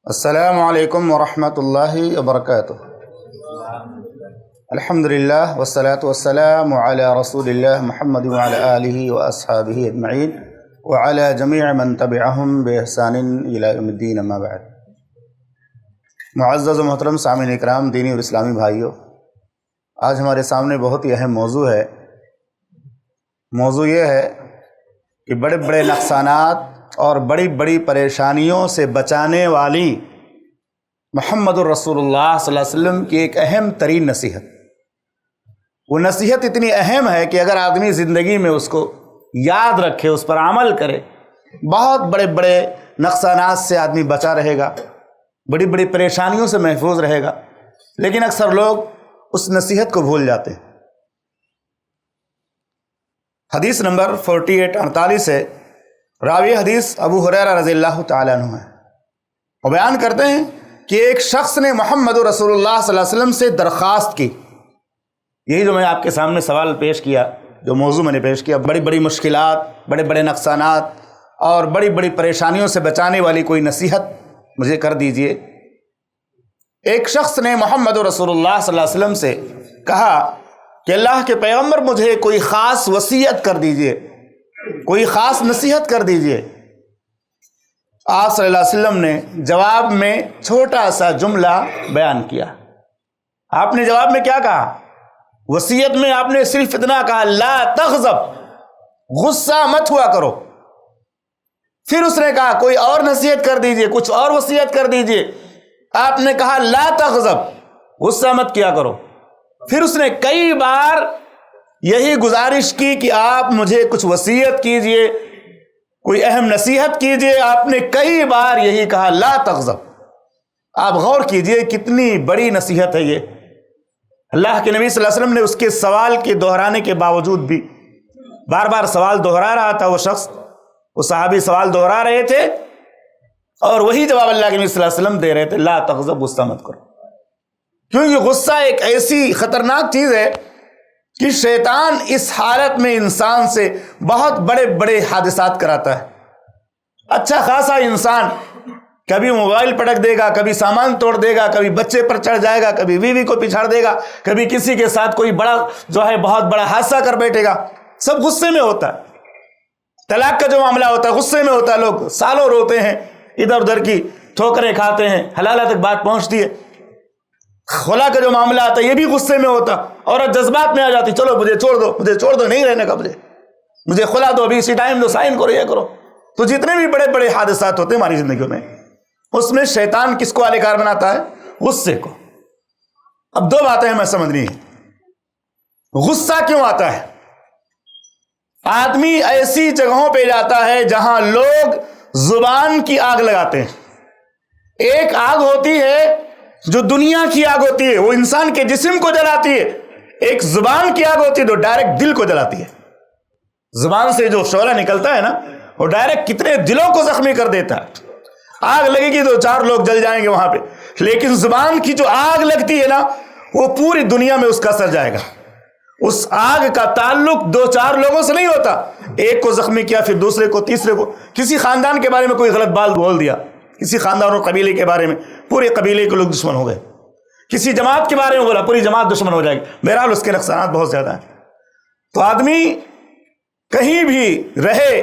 السلام علیکم ورحمۃ اللہ وبرکاتہ۔ الحمدللہ والصلاة والسلام علی رسول اللہ محمد وعلی آلہ واصحابہ اجمعین وعلی جمیع من تبعہم بإحسان الی یوم الدین، اما بعد۔ معزز و محترم سامعین اکرام، دینی اور اسلامی بھائیوں، آج ہمارے سامنے بہت ہی اہم موضوع ہے۔ موضوع یہ ہے کہ بڑے بڑے نقصانات اور بڑی بڑی پریشانیوں سے بچانے والی محمد الرسول اللہ صلی اللہ علیہ وسلم کی ایک اہم ترین نصیحت۔ وہ نصیحت اتنی اہم ہے کہ اگر آدمی زندگی میں اس کو یاد رکھے، اس پر عمل کرے، بہت بڑے بڑے نقصانات سے آدمی بچا رہے گا، بڑی بڑی پریشانیوں سے محفوظ رہے گا۔ لیکن اکثر لوگ اس نصیحت کو بھول جاتے ہیں۔ حدیث نمبر 4848 ہے، راوی حدیث ابو ہریرہ رضی اللہ تعالیٰ عنہ ہے، وہ بیان کرتے ہیں کہ ایک شخص نے محمد رسول اللہ صلی اللہ علیہ وسلم سے درخواست کی۔ یہی جو میں آپ کے سامنے سوال پیش کیا، جو موضوع میں نے پیش کیا، بڑی بڑی مشکلات، بڑے بڑے نقصانات اور بڑی بڑی پریشانیوں سے بچانے والی کوئی نصیحت مجھے کر دیجئے۔ ایک شخص نے محمد رسول اللہ صلی اللہ علیہ وسلم سے کہا کہ اللہ کے پیغمبر، مجھے کوئی خاص وصیت کر دیجئے، کوئی خاص نصیحت کر دیجئے۔ آپ صلی اللہ علیہ وسلم نے جواب میں چھوٹا سا جملہ بیان کیا۔ آپ نے جواب میں کیا کہا؟ وصیت میں آپ نے صرف اتنا کہا، لا تغضب، غصہ مت ہوا کرو۔ پھر اس نے کہا کوئی اور نصیحت کر دیجئے، کچھ اور وصیت کر دیجئے۔ آپ نے کہا لا تغضب، غصہ مت کیا کرو۔ پھر اس نے کئی بار یہی گزارش کی کہ آپ مجھے کچھ وصیت کیجئے، کوئی اہم نصیحت کیجئے۔ آپ نے کئی بار یہی کہا لا تغضب۔ آپ غور کیجئے کتنی بڑی نصیحت ہے یہ۔ اللہ کے نبی صلی اللہ علیہ وسلم نے اس کے سوال کے دہرانے کے باوجود بھی بار بار سوال دہرا رہا تھا۔ وہ شخص، وہ صحابی سوال دہرا رہے تھے اور وہی جواب اللہ کے نبی صلی اللہ علیہ وسلم دے رہے تھے، لا تغضب، غصہ مت کرو۔ کیونکہ غصہ ایک ایسی خطرناک چیز ہے کہ شیطان اس حالت میں انسان سے بہت بڑے بڑے حادثات کراتا ہے۔ اچھا خاصا انسان کبھی موبائل پٹک دے گا، کبھی سامان توڑ دے گا، کبھی بچے پر چڑھ جائے گا، کبھی بیوی کو پچھاڑ دے گا، کبھی کسی کے ساتھ کوئی بڑا بہت بڑا حادثہ کر بیٹھے گا۔ سب غصے میں ہوتا ہے۔ طلاق کا جو معاملہ ہوتا ہے غصے میں ہوتا ہے، لوگ سالوں روتے ہیں، ادھر ادھر کی ٹھوکریں کھاتے ہیں، حلالہ تک بات پہنچتی ہے۔ خلا کا جو معاملہ آتا ہے یہ بھی غصے میں ہوتا، عورت جذبات میں آ جاتی، چلو مجھے چھوڑ دو، نہیں رہنے کا، مجھے خلا دو، ابھی اسی ٹائم دو، سائن کرو، یہ کرو۔ تو جتنے بھی بڑے بڑے حادثات ہوتے ہیں ہماری زندگیوں میں، اس میں شیطان کس کو اہل کار بناتا ہے؟ غصے کو۔ اب دو باتیں ہمیں سمجھنی ہیں۔ غصہ کیوں آتا ہے؟ آدمی ایسی جگہوں پہ جاتا ہے جہاں لوگ زبان کی آگ لگاتے ہیں۔ ایک آگ ہوتی ہے جو دنیا کی آگ ہوتی ہے، وہ انسان کے جسم کو جلاتی ہے۔ ایک زبان کی آگ ہوتی ہے جو ڈائریکٹ دل کو جلاتی ہے۔ زبان سے جو شعلہ نکلتا ہے نا، وہ ڈائریکٹ کتنے دلوں کو زخمی کر دیتا ہے۔ آگ لگے گی تو 4 لوگ جل جائیں گے وہاں پہ، لیکن زبان کی جو آگ لگتی ہے نا، وہ پوری دنیا میں اس کا اثر جائے گا۔ اس آگ کا تعلق 2-4 لوگوں سے نہیں ہوتا۔ ایک کو زخمی کیا، پھر دوسرے کو، تیسرے کو، کسی خاندان کے بارے میں کوئی غلط بات بول دیا، کسی خاندان اور قبیلے کے بارے میں، پورے قبیلے کے لوگ دشمن ہو گئے۔ کسی جماعت کے بارے میں بولا، پوری جماعت دشمن ہو جائے گی۔ بہرحال اس کے نقصانات بہت زیادہ ہیں۔ تو آدمی کہیں بھی رہے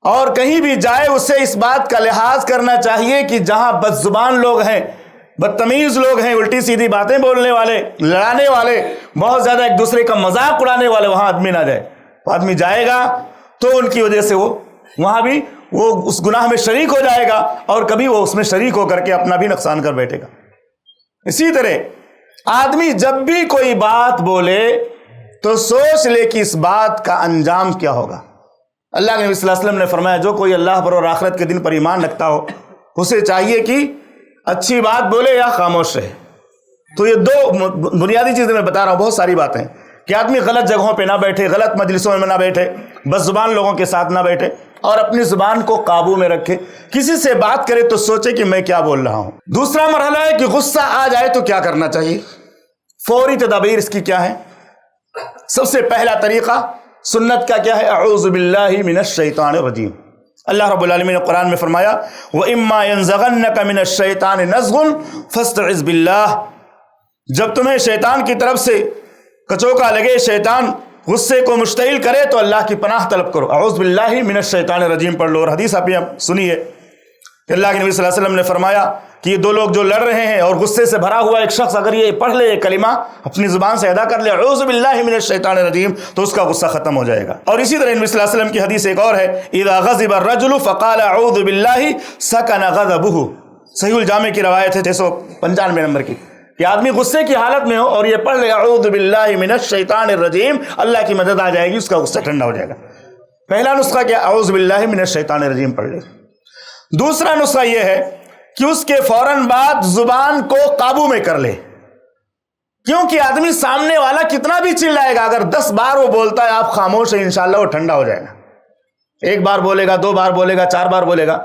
اور کہیں بھی جائے، اسے اس بات کا لحاظ کرنا چاہیے کہ جہاں بد زبان لوگ ہیں، بدتمیز لوگ ہیں، الٹی سیدھی باتیں بولنے والے، لڑانے والے، بہت زیادہ ایک دوسرے کا مذاق اڑانے والے، وہاں آدمی نہ جائے۔ وہ آدمی جائے گا تو ان کی وجہ سے وہ وہاں بھی وہ اس گناہ میں شریک ہو جائے گا، اور کبھی وہ اس میں شریک ہو کر کے اپنا بھی نقصان کر بیٹھے گا۔ اسی طرح آدمی جب بھی کوئی بات بولے تو سوچ لے کہ اس بات کا انجام کیا ہوگا۔ اللہ کے نبی صلی اللہ علیہ وسلم نے فرمایا، جو کوئی اللہ پر اور آخرت کے دن پر ایمان رکھتا ہو، اسے چاہیے کہ اچھی بات بولے یا خاموش رہے۔ تو یہ 2 بنیادی چیزیں میں بتا رہا ہوں، بہت ساری باتیں، کہ آدمی غلط جگہوں پہ نہ بیٹھے، غلط مجلسوں میں نہ بیٹھے، بد زبان لوگوں کے ساتھ نہ بیٹھے، اور اپنی زبان کو قابو میں رکھے۔ کسی سے بات کرے تو سوچے کہ میں کیا بول رہا ہوں۔ دوسرا مرحلہ ہے کہ غصہ آ جائے تو کیا کرنا چاہیے۔ فوری تدابیر اس کی کیا ہے؟ سب سے پہلا طریقہ سنت کا کیا ہے؟ اعوذ باللہ من الشیطان الرجیم، اللہ رب العالمین نے قرآن میں فرمایا وَإِمَّا يَنزَغَنَّكَ مِنَ الشَّيْطَانِ نَزْغٌ فَاسْتَعِذْ بِاللَّهِ، جب تمہیں شیطان کی طرف سے کچوکا لگے، شیطان غصے کو مشتعل کرے تو اللہ کی پناہ طلب کرو، اعوذ باللہ من الشیطان الرجیم پڑھ لو۔ اور حدیث آپ نے سنی ہے کہ اللہ کے نبی صلی اللہ علیہ وسلم نے فرمایا کہ یہ دو لوگ جو لڑ رہے ہیں اور غصے سے بھرا ہوا ایک شخص اگر یہ پڑھ لے، یہ کلمہ اپنی زبان سے ادا کر لے اعوذ باللہ من الشیطان الرجیم، تو اس کا غصہ ختم ہو جائے گا۔ اور اسی طرح نبی صلی اللہ علیہ وسلم کی حدیث ایک اور ہے اذا غضب الرجل فقال اعوذ باللہ سکن غضبہ، صحیح الجامع کی روایت ہے 695 نمبر کی، کہ آدمی غصے کی حالت میں ہو اور یہ پڑھ لے اعوذ باللہ من الشیطان الرجیم، اللہ کی مدد آ جائے گی، اس کا غصہ ٹھنڈا ہو جائے گا۔ پہلا نسخہ کیا؟ اعوذ باللہ من الشیطان الرجیم پڑھ لے۔ دوسرا نسخہ یہ ہے کہ اس کے فوراً بعد زبان کو قابو میں کر لے، کیونکہ آدمی سامنے والا کتنا بھی چلائے گا، اگر 10 بار وہ بولتا ہے آپ خاموش ہیں، انشاءاللہ وہ ٹھنڈا ہو جائے گا۔ 1 بار بولے گا، 2 بار بولے گا، 4 بار بولے گا،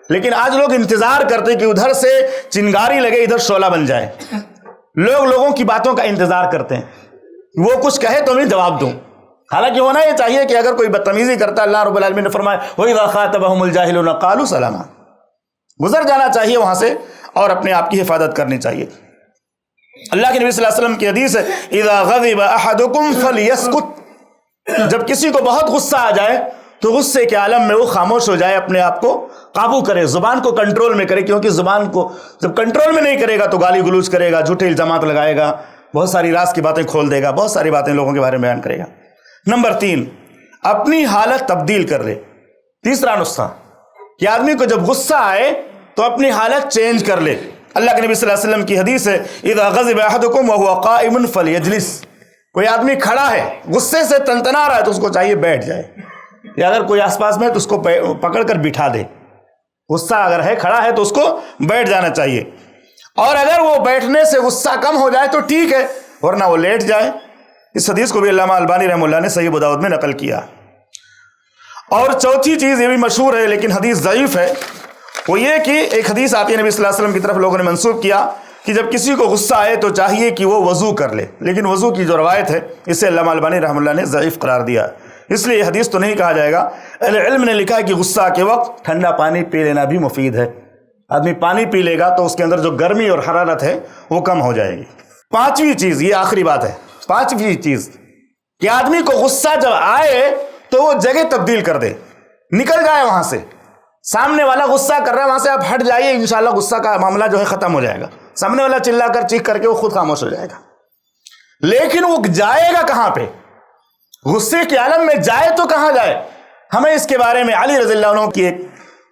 لیکن آج لوگ انتظار کرتے کہ ادھر سے چنگاری لگے، ادھر شعلہ بن جائے۔ لوگ لوگوں کی باتوں کا انتظار کرتے ہیں، وہ کچھ کہے تو میں جواب دوں، حالانکہ ہونا یہ چاہیے کہ اگر کوئی بدتمیزی کرتا ہے، اللہ رب العالمین نے فرمایا وَإِذَا خَاطَبَهُمُ الْجَاهِلُونَ قَالُوا سَلَامًا، گزر جانا چاہیے وہاں سے اور اپنے آپ کی حفاظت کرنی چاہیے۔ اللہ کے نبی صلی اللہ علیہ وسلم کی حدیث ہے اذا غضب احدکم فلیسکت، جب کسی کو بہت غصہ آ جائے تو غصے کے عالم میں وہ خاموش ہو جائے، اپنے آپ کو قابو کرے، زبان کو کنٹرول میں کرے، کیونکہ زبان کو جب کنٹرول میں نہیں کرے گا تو گالی گلوچ کرے گا، جھوٹے الزامات لگائے گا، بہت ساری راز کی باتیں کھول دے گا، بہت ساری باتیں لوگوں کے بارے میں بیان کرے گا۔ نمبر 3، اپنی حالت تبدیل کر لے۔ تیسرا نسخہ کہ آدمی کو جب غصہ آئے تو اپنی حالت چینج کر لے۔ اللہ کے نبی صلی اللہ علیہ وسلم کی حدیث ہے اذا غضب احدکم وهو قائم فلیجلس، کوئی آدمی کھڑا ہے غصے سے تنتنا رہا ہے تو اس کو چاہیے بیٹھ جائے، یا اگر کوئی آس پاس میں ہے تو اس کو پکڑ کر بٹھا دے۔ غصہ اگر ہے، کھڑا ہے تو اس کو بیٹھ جانا چاہیے، اور اگر وہ بیٹھنے سے غصہ کم ہو جائے تو ٹھیک ہے، ورنہ وہ لیٹ جائے۔ اس حدیث کو بھی علامہ البانی رحمہ اللہ نے صحیح ابو داؤد میں نقل کیا۔ اور چوتھی چیز یہ بھی مشہور ہے لیکن حدیث ضعیف ہے، وہ یہ کہ ایک حدیث آتی ہے نبی صلی اللہ علیہ وسلم کی طرف لوگوں نے منسوب کیا کہ جب کسی کو غصہ آئے تو چاہیے کہ وہ وضو کر لے، لیکن وضو کی جو روایت ہے اسے علامہ البانی رحمہ اللہ نے ضعیف قرار دیا، اس لیے یہ حدیث تو نہیں کہا جائے گا۔ اہل علم نے لکھا ہے کہ غصہ کے وقت ٹھنڈا پانی پی لینا بھی مفید ہے، آدمی پانی پی لے گا تو اس کے اندر جو گرمی اور حرارت ہے وہ کم ہو جائے گی۔ پانچویں چیز، یہ آخری بات ہے، پانچویں چیز کہ آدمی کو غصہ جب آئے تو وہ جگہ تبدیل کر دے، نکل جائے وہاں سے، سامنے والا غصہ کر رہا ہے وہاں سے آپ ہٹ جائیے، انشاءاللہ غصہ کا معاملہ جو ہے ختم ہو جائے گا، سامنے والا چلا کر چیخ کر کے وہ خود خاموش ہو جائے گا۔ لیکن وہ جائے گا کہاں پہ؟ غصے کے عالم میں جائے تو کہاں جائے؟ ہمیں اس کے بارے میں علی رضی اللہ عنہ کی ایک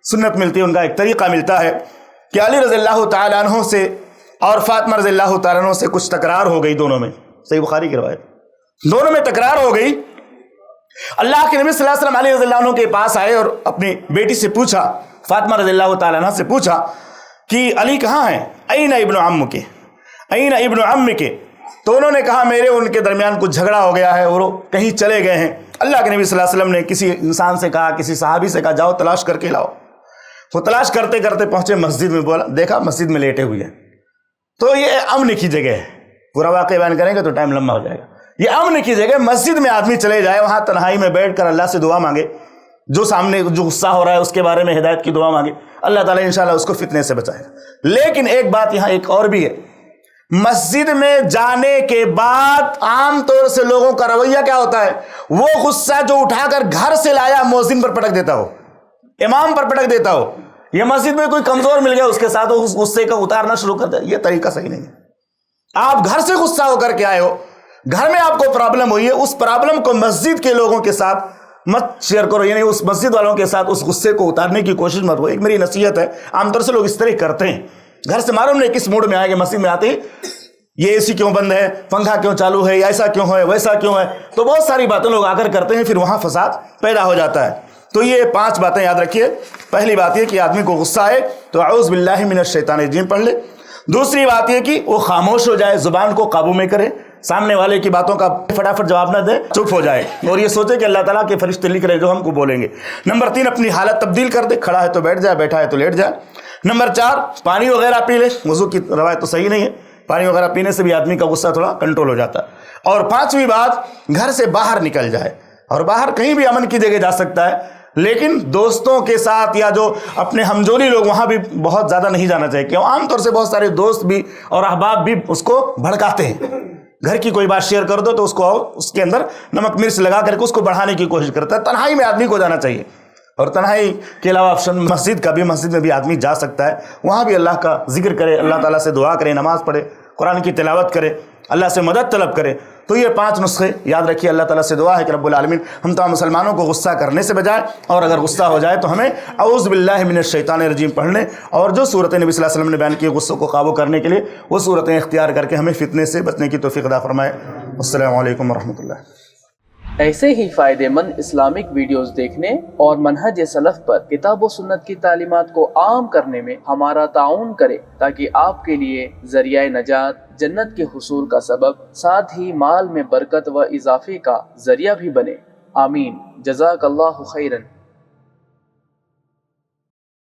سنت ملتی ہے، ان کا ایک طریقہ ملتا ہے کہ علی رضی اللہ تعالیٰ عنہ سے اور فاطمہ رضی اللہ تعالیٰ عنہ سے کچھ تکرار ہو گئی، دونوں میں، صحیح بخاری کی روایت، دونوں میں تکرار ہو گئی۔ اللہ کے نبی صلی اللہ علیہ وسلم علی رضی اللہ عنہ کے پاس آئے اور اپنی بیٹی سے پوچھا، فاطمہ رضی اللہ تعالیٰ عنہ سے پوچھا کہ علی کہاں ہیں؟ این ابن عم کے، این ابن عم کے، تو انہوں نے کہا میرے ان کے درمیان کچھ جھگڑا ہو گیا ہے اور وہ کہیں چلے گئے ہیں۔ اللہ کے نبی صلی اللہ علیہ وسلم نے کسی انسان سے کہا، کسی صحابی سے کہا جاؤ تلاش کر کے لاؤ۔ وہ تلاش کرتے کرتے پہنچے مسجد میں، بولا دیکھا مسجد میں لیٹے ہوئے ہیں، تو یہ امن کی جگہ ہے، پورا واقعہ بیان کریں گے تو ٹائم لمبا ہو جائے گا۔ یہ امن کی جگہ، مسجد میں آدمی چلے جائے، وہاں تنہائی میں بیٹھ کر اللہ سے دعا مانگے، جو سامنے جو غصہ ہو رہا ہے اس کے بارے میں ہدایت کی دعا مانگے، اللہ تعالیٰ انشاءاللہ اس کو فتنے سے بچائے گا۔ لیکن ایک بات یہاں ایک اور بھی ہے، مسجد میں جانے کے بعد عام طور سے لوگوں کا رویہ کیا ہوتا ہے؟ وہ غصہ جو اٹھا کر گھر سے لایا مؤذن پر پٹک دیتا ہو، امام پر پٹک دیتا ہو، یہ مسجد میں کوئی کمزور مل گیا اس کے ساتھ اس غصے کا اتارنا شروع کر دیا، یہ طریقہ صحیح نہیں ہے۔ آپ گھر سے غصہ ہو کر کے آئے ہو، گھر میں آپ کو پرابلم ہوئی ہے، اس پرابلم کو مسجد کے لوگوں کے ساتھ مت شیئر کرو، یعنی اس مسجد والوں کے ساتھ اس غصے کو اتارنے کی کوشش مت کرو۔ ایک میری نصیحت ہے، عام طور سے لوگ اس طرح کرتے ہیں، گھر سے معلوم نہیں کس موڈ میں آئے گے، مسجد میں آتے ہی یہ اے سی کیوں بند ہے، پنکھا کیوں چالو ہے، ایسا کیوں ہے، ویسا کیوں ہے، تو بہت ساری باتیں لوگ آ کر کرتے ہیں، پھر وہاں فساد پیدا ہو جاتا ہے۔ تو یہ 5 باتیں یاد رکھیے۔ پہلی بات یہ کہ آدمی کو غصہ آئے تو اعوذ باللہ من الشیطان الرجیم پڑھ لے۔ دوسری بات یہ کہ وہ خاموش ہو جائے، زبان کو قابو میں کرے، سامنے والے کی باتوں کا فٹافٹ جواب نہ دے، چپ ہو جائے اور یہ سوچے کہ اللہ تعالیٰ کے فرشتے لکھ رہے جو ہم کو بولیں گے۔ نمبر 3، اپنی حالت تبدیل کر دے، کھڑا ہے تو بیٹھ جائے، بیٹھا ہے تو لیٹ جائے۔ نمبر 4، پانی وغیرہ پی لے، وضو کی روایت تو صحیح نہیں ہے، پانی وغیرہ پینے سے بھی آدمی کا غصہ تھوڑا کنٹرول ہو جاتا ہے۔ اور 5ویں بات، گھر سے باہر نکل جائے، اور باہر کہیں بھی امن کی جگہ جا سکتا ہے، لیکن دوستوں کے ساتھ یا جو اپنے ہمجولی لوگ وہاں بھی بہت زیادہ نہیں جانا چاہیے، کیوں عام طور سے بہت سارے دوست بھی اور احباب بھی اس کو بھڑکاتے ہیں. گھر کی کوئی بات شیئر کر دو تو اس کو اس کے اندر نمک مرچ لگا کر کے اس کو بڑھانے کی کوشش کرتا ہے. تنہائی میں آدمی کو جانا چاہیے، اور تنہائی کے علاوہ آپشن مسجد میں بھی آدمی جا سکتا ہے. وہاں بھی اللہ کا ذکر کرے، اللہ تعالیٰ سے دعا کرے، نماز پڑھے، قرآن کی تلاوت کرے، اللہ سے مدد طلب کرے. تو یہ 5 نسخے یاد رکھیے. اللہ تعالیٰ سے دعا ہے کہ رب العالمین ہم تمام مسلمانوں کو غصہ کرنے سے بجائے، اور اگر غصہ ہو جائے تو ہمیں اعوذ باللہ من الشیطان الرجیم پڑھنے، اور جو صورتیں نبی صلی اللہ علیہ وسلم نے بیان کی غصے کو قابو کرنے کے لیے وہ صورتیں اختیار کر کے ہمیں فتنے سے بچنے کی توفیق عطا فرمائے. السلام علیکم ورحمۃ اللہ. ایسے ہی فائدہ مند اسلامک ویڈیوز دیکھنے اور منہج سلف پر کتاب و سنت کی تعلیمات کو عام کرنے میں ہمارا تعاون کرے، تاکہ آپ کے لیے ذریعہ نجات، جنت کے حصول کا سبب، ساتھ ہی مال میں برکت و اضافے کا ذریعہ بھی بنے. آمین. جزاک اللہ خیرن.